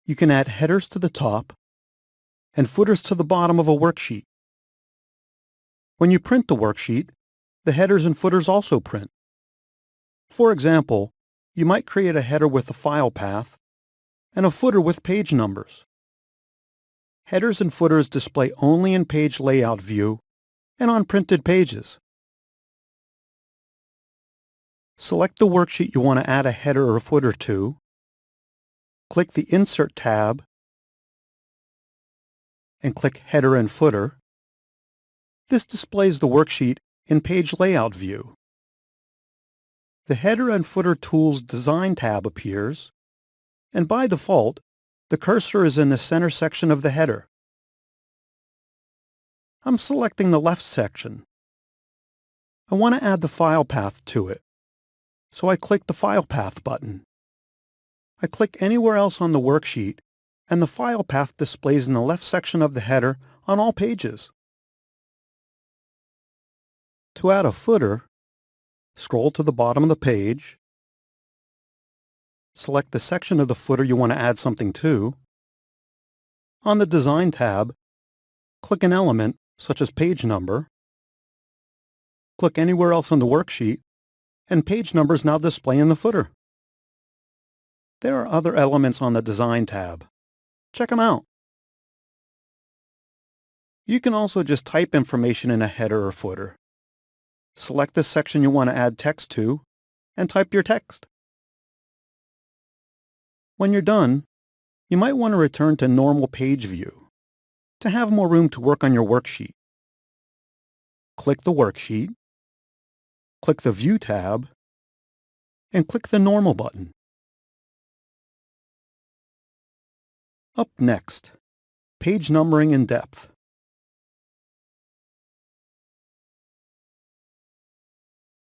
You can add headers to the top and footers to the bottom of a worksheet. When you print the worksheet, the headers and footers also print. For example, you might create a header with a file path and a footer with page numbers. Headers and footers display only in Page Layout view and on printed pages. Select the worksheet you want to add a header or footer to. Click the Insert tab and click Header and Footer. This displays the worksheet in Page Layout view. The Header and Footer Tools Design tab appears, and by default, the cursor is in the center section of the header. I'm selecting the left section. I want to add the file path to it, so I click the File Path button. I click anywhere else on the worksheet, and the file path displays in the left section of the header on all pages. To add a footer, scroll to the bottom of the page, select the section of the footer you want to add something to. On the Design tab, click an element such as page number. Click anywhere else on the worksheet, and page numbers now display in the footer. There are other elements on the Design tab. Check them out. You can also just type information in a header or footer. Select the section you want to add text to, and type your text. When you're done, you might want to return to normal page view to have more room to work on your worksheet. Click the worksheet, click the View tab, and click the Normal button. Up next, page numbering in depth.